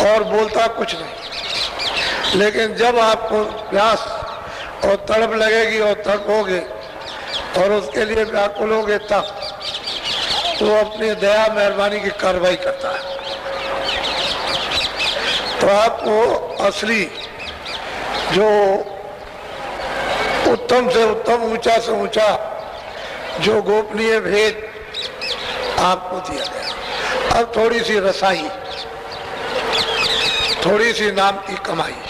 और बोलता कुछ नहीं। लेकिन जब आपको प्यास और तड़प लगेगी और तड़पोगे और उसके लिए व्याकुल होगे तब तो अपनी दया मेहरबानी की कार्रवाई करता है। तो आपको असली जो उत्तम से उत्तम, ऊंचा से ऊंचा जो गोपनीय भेद आपको दिया गया। अब थोड़ी सी रसाई, थोड़ी सी नाम की कमाई,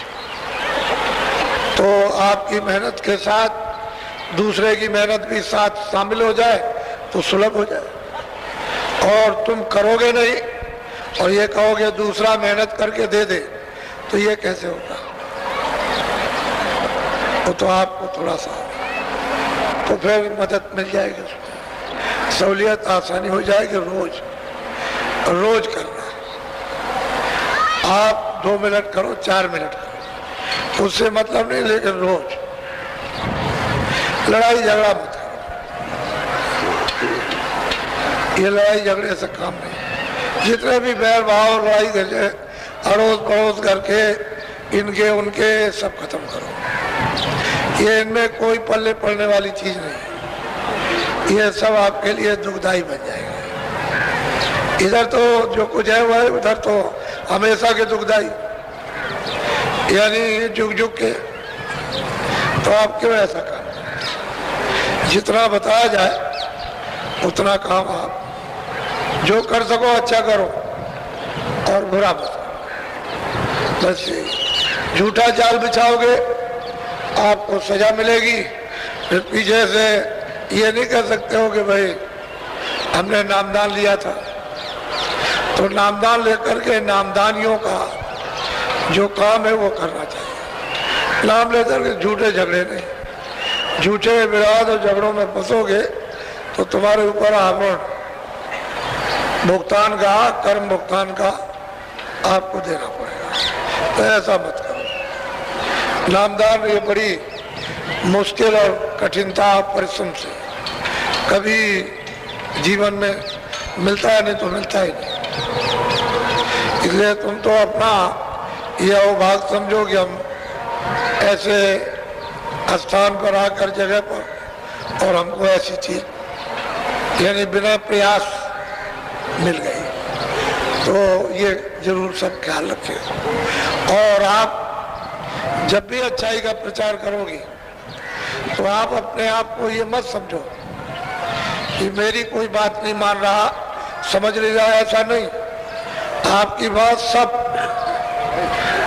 तो आपकी मेहनत के साथ दूसरे की मेहनत भी साथ शामिल हो जाए तो सुलभ हो जाए। और तुम करोगे नहीं और ये कहोगे दूसरा मेहनत करके दे दे, तो ये कैसे होगा? तो आपको थोड़ा सा तो फिर मदद मिल जाएगी, सहूलियत आसानी हो जाएगी। रोज रोज करना, आप 2 मिनट करो, 4 मिनट करो, उससे मतलब नहीं, लेकिन रोज लड़ाई झगड़ा मत करो। ये लड़ाई झगड़े से काम नहीं। जितने भी बैर भाव, लड़ाई झगड़े अड़ोस पड़ोस करके इनके उनके सब खत्म करो। ये इनमें कोई पल्ले पड़ने वाली चीज नहीं। ये सब आपके लिए दुखदाई बन जाएगा। इधर तो जो कुछ है वह है, उधर तो हमेशा के दुखदाई, यानी जुग जुग के। तो आप क्यों ऐसा काम? जितना बताया जाए उतना काम आप जो कर सको अच्छा करो और बुरा मत। बस झूठा जाल बिछाओगे आपको सजा मिलेगी। फिर पीछे से ये नहीं कह सकते हो कि भाई हमने नामदान लिया था। तो नामदान लेकर के नामदानियों का जो काम है वो करना चाहिए। नाम लेकर के झूठे झगड़े नहीं। झूठे विवाद और झगड़ों में फंसोगे तो तुम्हारे ऊपर आवरण भुगतान का, कर्म भुगतान का आपको देना पड़ेगा। तो ऐसा मत करो। नामदान ये बड़ी मुश्किल और कठिनता परिश्रम से कभी जीवन में मिलता है, नहीं तो मिलता ही नहीं। इसलिए तुम तो अपना यह अवभाग समझो कि हम ऐसे स्थान पर आकर जगह पर और हमको ऐसी चीज यानी बिना प्रयास मिल गई। तो ये जरूर सब ख्याल रखें। और आप जब भी अच्छाई का प्रचार करोगे तो आप अपने आप को ये मत समझो कि मेरी कोई बात नहीं मान रहा, समझ नहीं रहा। ऐसा नहीं, आपकी बात सब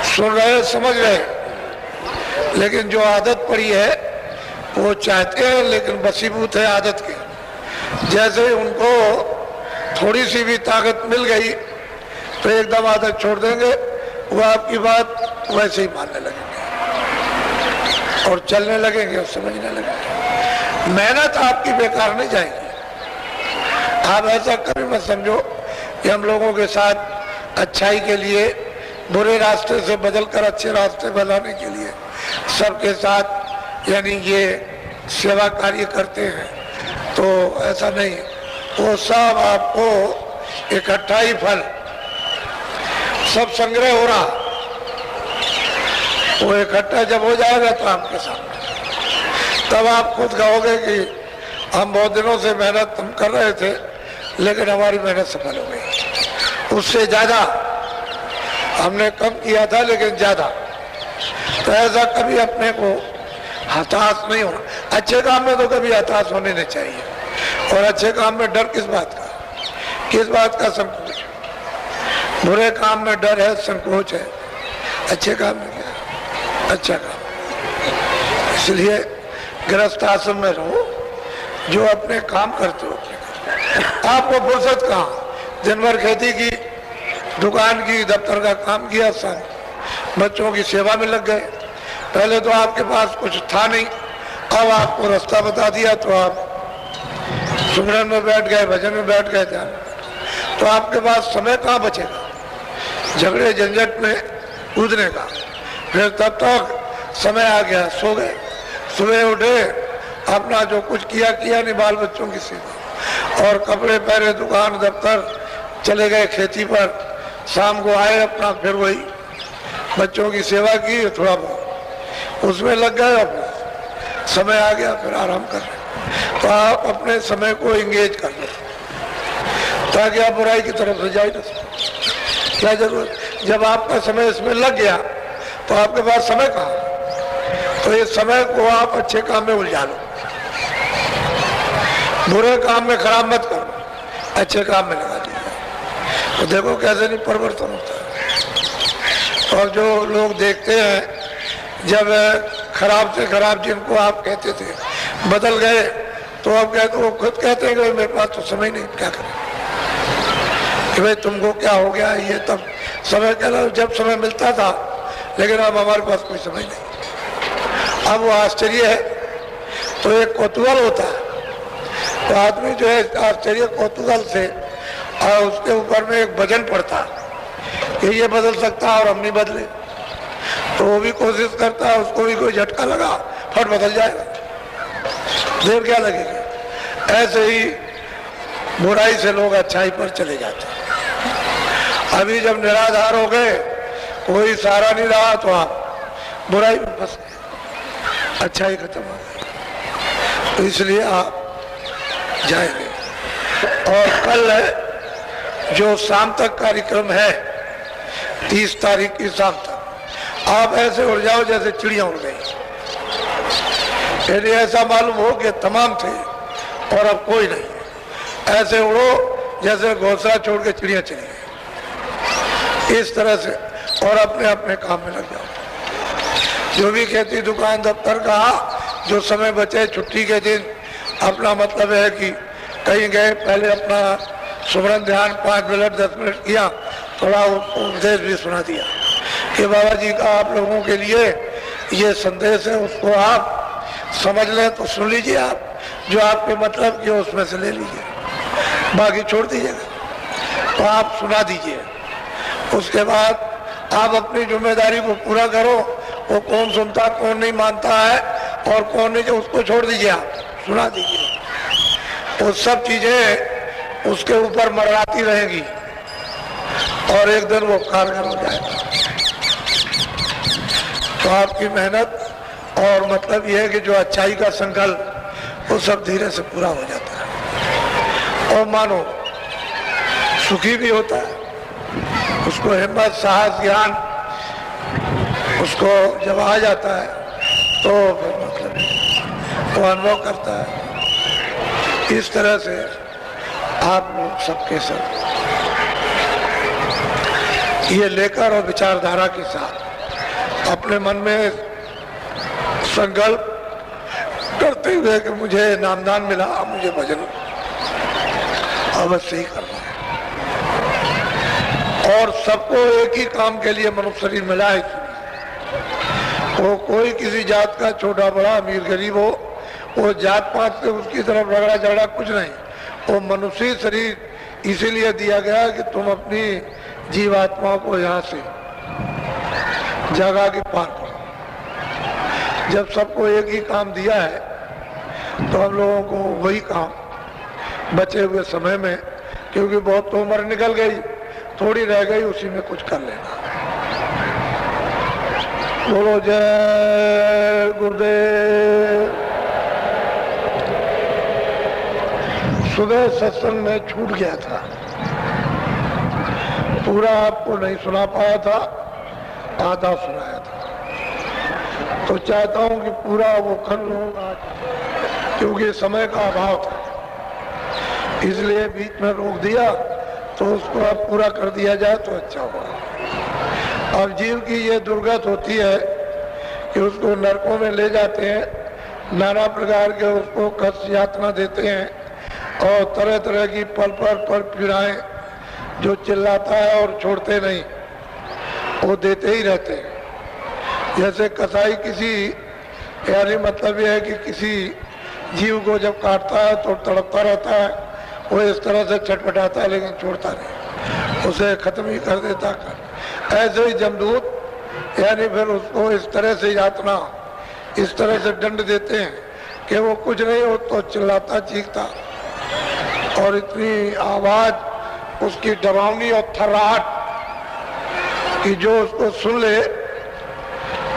सुन रहे, समझ रहे, लेकिन जो आदत पड़ी है वो चाहते हैं, लेकिन बसीबूत है आदत के। जैसे उनको थोड़ी सी भी ताकत मिल गई तो एकदम आदत छोड़ देंगे, वो आपकी बात वैसे ही मानने लगेंगे और चलने लगेंगे और समझने लगेंगे। मेहनत आपकी बेकार नहीं जाएगी। आप ऐसा कभी मत समझो कि हम लोगों के साथ अच्छाई के लिए, बुरे रास्ते से बदलकर अच्छे रास्ते बनाने के लिए सबके साथ यानी ये सेवा कार्य करते हैं। तो ऐसा नहीं, वो सब आपको इकट्ठा ही फल सब संग्रह हो रहा, वो इकट्ठा जब हो जाएगा तो आपके सामने, तब आप खुद कहोगे कि हम बहुत दिनों से मेहनत हम कर रहे थे लेकिन हमारी मेहनत सफल हो गई। उससे ज्यादा हमने कम किया था लेकिन ज्यादा। तो ऐसा कभी अपने को हताश नहीं होना। अच्छे काम में तो कभी हताश होने नहीं चाहिए। और अच्छे काम में डर किस बात का? किस बात का संकोच? बुरे काम में डर है, संकोच है। अच्छे काम में क्या? अच्छा काम। इसलिए गृहस्थ आश्रम में रहो, जो अपने काम करते हो अपने काम। आपको फुर्सत कहाँ? दिन भर खेती की, दुकान की, दफ्तर का काम किया, साथ बच्चों की सेवा में लग गए। पहले तो आपके पास कुछ था नहीं, अब आपको रास्ता बता दिया तो आप सुमरन में बैठ गए, भजन में बैठ गए, ध्यान। तो आपके पास समय कहाँ बचेगा झगड़े झंझट में कूदने का? फिर तब तक समय आ गया, सो गए। सुबह उठे, अपना जो कुछ किया किया नहीं, बाल बच्चों की सेवा, और कपड़े पहने, दुकान दफ्तर, चले गए खेती पर, शाम को आए अपना फिर वही बच्चों की सेवा की, थोड़ा बहुत उसमें लग गए, अपना समय आ गया फिर आराम कर रहे। तो आप अपने समय को इंगेज कर लो ताकि आप बुराई की तरफ से जाए ना सको। क्या जरूरत, जब आपका समय इसमें लग गया तो आपके पास समय कहाँ? तो इस समय को आप अच्छे काम में उलझा लो, बुरे काम में खराब मत करो, अच्छे काम में लगा दीजिए। तो देखो कैसे नहीं परिवर्तन होता है। और जो लोग देखते हैं जब खराब से खराब जिनको आप कहते थे बदल गए, तो अब कहते वो खुद कहते हैं कि मेरे पास तो समय नहीं, क्या करें कि भाई तुमको क्या हो गया। ये तब समय कहना जब समय मिलता था, लेकिन अब हमारे पास कोई समय नहीं। अब वो आश्चर्य है तो एक कौतूहल होता है, तो आदमी जो है आश्चर्य कौतूहल से और उसके ऊपर में एक वजन पड़ता कि ये बदल सकता है और हम नहीं बदले, तो वो भी कोशिश करता है, उसको भी कोई झटका लगा फट बदल जाएगा, देर क्या लगेगी। ऐसे ही बुराई से लोग अच्छाई पर चले जाते हैं। अभी जब निराधार हो गए, कोई सहारा नहीं रहा, तो आप बुराई में फंस गए, अच्छाई खत्म हो गई। तो इसलिए आप जाएंगे। और कल जो शाम तक कार्यक्रम है, 30 तारीख की शाम तक, आप ऐसे उड़ जाओ जैसे चिड़िया उड़ गई। यदि ऐसा मालूम हो कि तमाम थे और अब कोई नहीं, ऐसे उड़ो जैसे घोंसला छोड़ के चिड़िया चली गई, इस तरह से, और अपने अपने काम में लग जाओ। जो भी खेती दुकान दफ्तर का जो समय बचे छुट्टी के दिन, अपना मतलब है कि कहीं गए, पहले अपना सुमरन ध्यान 5 मिनट 10 मिनट किया, थोड़ा उपदेश भी सुना दिया कि बाबा जी का आप लोगों के लिए ये संदेश है, उसको आप समझ लें तो सुन लीजिए, आप जो आपके मतलब की उसमें से ले लीजिए, बाकी छोड़ दीजिएगा। तो आप सुना दीजिए, उसके बाद आप अपनी जिम्मेदारी को पूरा करो। वो कौन सुनता कौन नहीं मानता है और कौन नहीं, उसको छोड़ दीजिए, आप सुना दीजिए। वो सब चीजें उसके ऊपर मरवाती रहेगी और एक दिन वो कारगर हो जाएगा। तो आपकी मेहनत और मतलब यह है कि जो अच्छाई का संकल्प, वो सब धीरे से पूरा हो जाता है और मानो सुखी भी होता है। उसको हिम्मत साहस ज्ञान उसको जब आ जाता है तो फिर मतलब वो अनुभव करता है। इस तरह से आप लोग सबके सब ये लेकर और विचारधारा के साथ अपने मन में संकल्प करते हुए कि मुझे नामदान मिला, मुझे भजन अवश्य ही करना है। और सबको एक ही काम के लिए मनुष्य शरीर मिला है। वो कोई किसी जात का छोटा बड़ा अमीर गरीब हो, वो जात पात से उसकी तरफ रगड़ा झगड़ा कुछ नहीं। वो मनुष्य शरीर इसीलिए दिया गया कि तुम अपनी जीवात्माओं को यहाँ से जगा के पार करो। जब सबको एक ही काम दिया है तो हम लोगों को वही काम बचे हुए समय में, क्योंकि बहुत तो उम्र निकल गई, थोड़ी रह गई, उसी में कुछ कर लेना। बोलो जय गुरुदेव। सुबह सत्संग में छूट गया था, पूरा आपको नहीं सुना पाया था, आधा सुनाया था। तो चाहता हूं कि पूरा वो खंड होगा, क्योंकि समय का अभाव था, इसलिए बीच में रोक दिया। तो उसको अब पूरा कर दिया जाए तो अच्छा होगा। अब जीव की ये दुर्गत होती है कि उसको नरकों में ले जाते हैं, नाना प्रकार के उसको कष्ट यातना देते हैं और तरह तरह की पल पर पीड़ाएं, जो चिल्लाता है और छोड़ते नहीं, वो देते ही रहते हैं। जैसे कसाई किसी, यानी मतलब यह है कि किसी जीव को जब काटता है तो तड़पता रहता है, वो इस तरह से छटपटाता है लेकिन छोड़ता नहीं, उसे खत्म ही कर देता। ऐसे ही जमदूत यानी फिर उसको इस तरह से यातना, इस तरह से दंड देते हैं कि वो कुछ नहीं हो तो चिल्लाता चीखता, और इतनी आवाज उसकी डरावनी और थर्राहट कि जो उसको सुन ले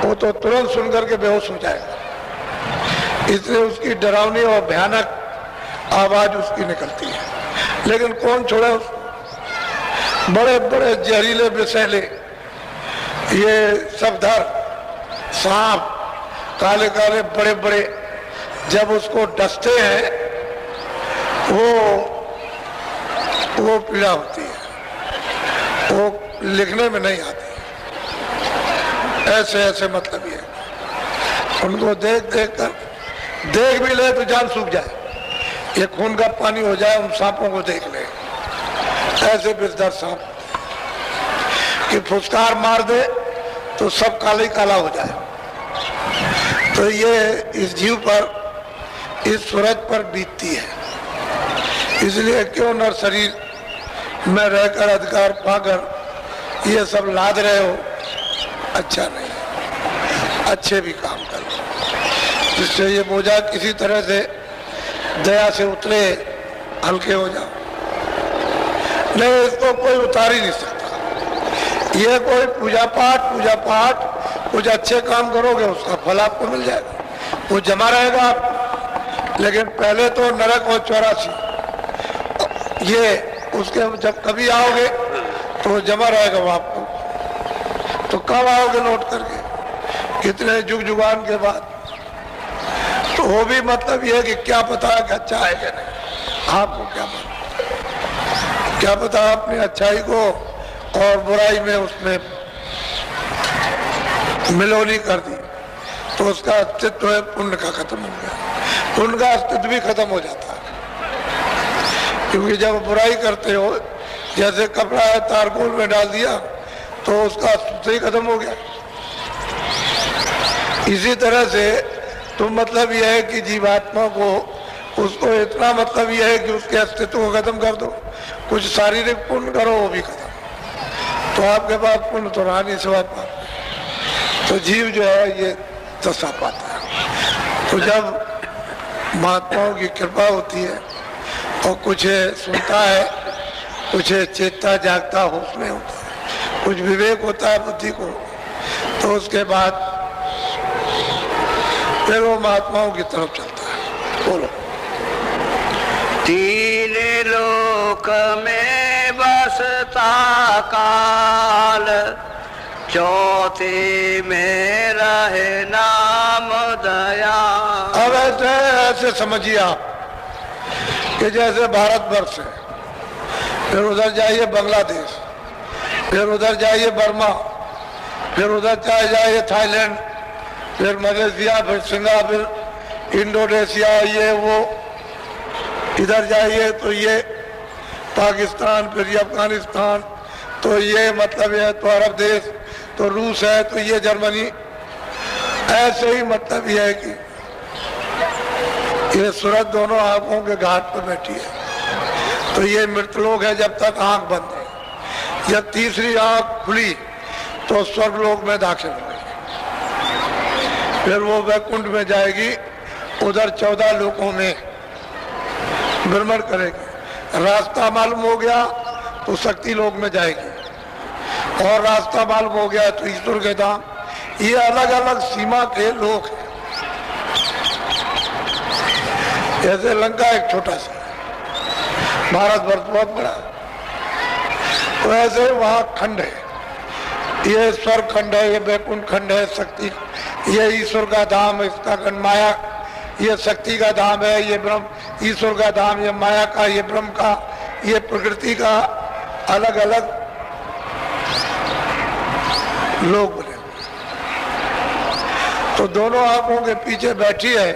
वो तो तुरंत सुन करके बेहोश हो जाएगा, इसलिए उसकी डरावनी और भयानक आवाज उसकी निकलती है। लेकिन कौन छोड़े उसको? बड़े बड़े जहरीले विषैले ये सब धर सांप, काले काले बड़े बड़े, जब उसको डसते हैं वो पीड़ा होती है, वो लिखने में नहीं आती। ऐसे ऐसे मतलब ये उनको देख भी ले तो जान सूख जाए, ये खून का पानी हो जाए उन सांपों को देख ले। ऐसे विषधर सांप कि फुसकार मार दे तो सब काला ही काला हो जाए। तो ये इस जीव पर, इस सूरज पर बीतती है। इसलिए क्यों न शरीर में रहकर अधिकार पाकर ये सब लाद रहे हो, अच्छा नहीं, अच्छे भी काम करो जिससे ये बोझा किसी तरह से दया से उतरे, हल्के हो जाओ। नहीं, इसको कोई उतार ही नहीं सकता। ये कोई पूजा पाठ कुछ अच्छे काम करोगे उसका फल आपको मिल जाएगा, वो जमा रहेगा आपको। लेकिन पहले तो नरक और 84 ये उसके जब कभी आओगे तो वो जमा रहेगा वो आपको। तो कब आओगे लौट करके? कितने जुग जुगान के बाद। तो वो भी मतलब ये है कि क्या पता है कि अच्छा है कि नहीं, आपको क्या पता आपने अच्छाई को और बुराई में उसमें मिलोनी कर दी तो उसका अस्तित्व है पुण्य का खत्म हो गया, पुण्य का अस्तित्व भी खत्म हो जाता है। क्योंकि जब बुराई करते हो, जैसे कपड़ा है तारकोल में डाल दिया तो उसका अस्तित्व ही खत्म हो गया। इसी तरह से तो मतलब यह है कि जीवात्मा को, उसको इतना मतलब यह है कि उसके अस्तित्व को खत्म कर दो, कुछ शारीरिक पुण्य करो वो भी खत्म, तो आपके पास पुण्य तो रहा नहीं सिवा पाप। तो जीव जो है ये दशा पाता है। तो जब महात्माओं की कृपा होती है और कुछ सुनता है, कुछ चेतता जागता होश में होता है, कुछ विवेक होता है बुद्धि को, तो उसके बाद फिर वो महात्माओं की तरफ चलता है। बोलो। तीन लोक में बसता काल, चौथे में रहे नाम दया। अब ऐसे समझिए आप कि जैसे भारतवर्ष है, फिर उधर जाइए बांग्लादेश, फिर उधर जाइए बर्मा, फिर उधर चाहे जाइए थाईलैंड, फिर मलेशिया, फिर सिंगापुर, इंडोनेशिया, ये वो, इधर जाइए तो ये पाकिस्तान, फिर ये अफगानिस्तान, तो ये मतलब है तो अरब देश, तो रूस है, तो ये जर्मनी। ऐसे ही मतलब ये है कि ये सूरज दोनों आंखों के घाट पर बैठी है, तो ये मृत लोग है जब तक आंख बंद है। जब तीसरी आंख खुली तो स्वर्गलोक में दाखिल हो गई, फिर वो वैकुंठ में जाएगी, उधर 14 लोकों में भ्रमण करेगी। रास्ता मालूम हो गया तो शक्ति लोक में जाएगी, और रास्ता मालूम हो गया तो ईश्वर के धाम। ये अलग अलग सीमा के लोग हैं। जैसे लंका एक छोटा सा, भारतवर्ष बहुत बड़ा, तो ऐसे वहाँ खंड है, ये स्वर्ग खंड है, ये वैकुंठ खंड है, शक्ति, ये ईश्वर का धाम, इसका खंड माया, ये शक्ति का धाम है, ये ब्रह्म ईश्वर का धाम, ये माया का, ये ब्रह्म का, ये प्रकृति का, अलग अलग लोग बने। तो दोनों आंखों के पीछे बैठी है,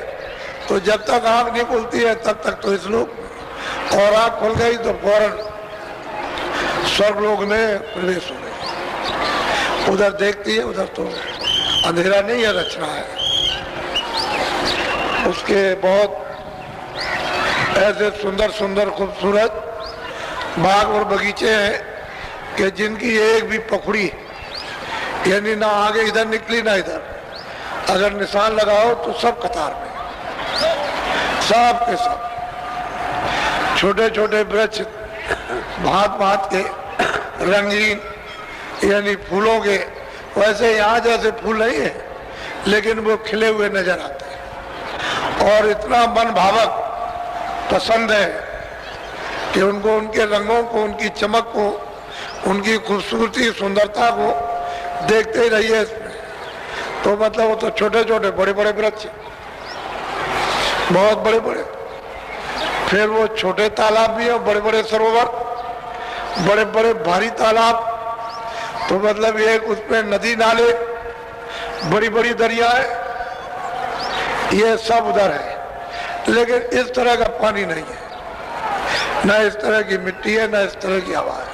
तो जब तक आंख नहीं खुलती है तब तक तो इस लोक, और आंख खुल गई तो फौरन स्वर्ग लोक में प्रवेश हो गई। उधर देखती है, उधर तो अंधेरा नहीं है, रचना है उसके। बहुत ऐसे सुंदर सुंदर खूबसूरत बाग और बगीचे हैं कि जिनकी एक भी पखड़ी, यानी ना आगे इधर निकली ना इधर, अगर निशान लगाओ तो सब कतार में, सब के सब। छोटे छोटे वृक्ष भांत भांत के रंगीन, यानी फूलों के, वैसे यहाँ जैसे फूल नहीं है लेकिन वो खिले हुए नजर आते हैं और इतना मन भावक पसंद है कि उनको, उनके रंगों को, उनकी चमक को, उनकी खूबसूरती, सुंदरता को देखते ही रहिए इसमें। तो मतलब वो तो छोटे छोटे बड़े बड़े वृक्ष, बहुत बड़े बड़े, फिर वो छोटे तालाब भी है, बड़े बड़े सरोवर, बड़े बड़े भारी तालाब, तो मतलब ये उसमें नदी नाले, बड़ी बड़ी दरियाएं, ये सब उधर है। लेकिन इस तरह का पानी नहीं है, न इस तरह की मिट्टी है, न इस तरह की हवा है।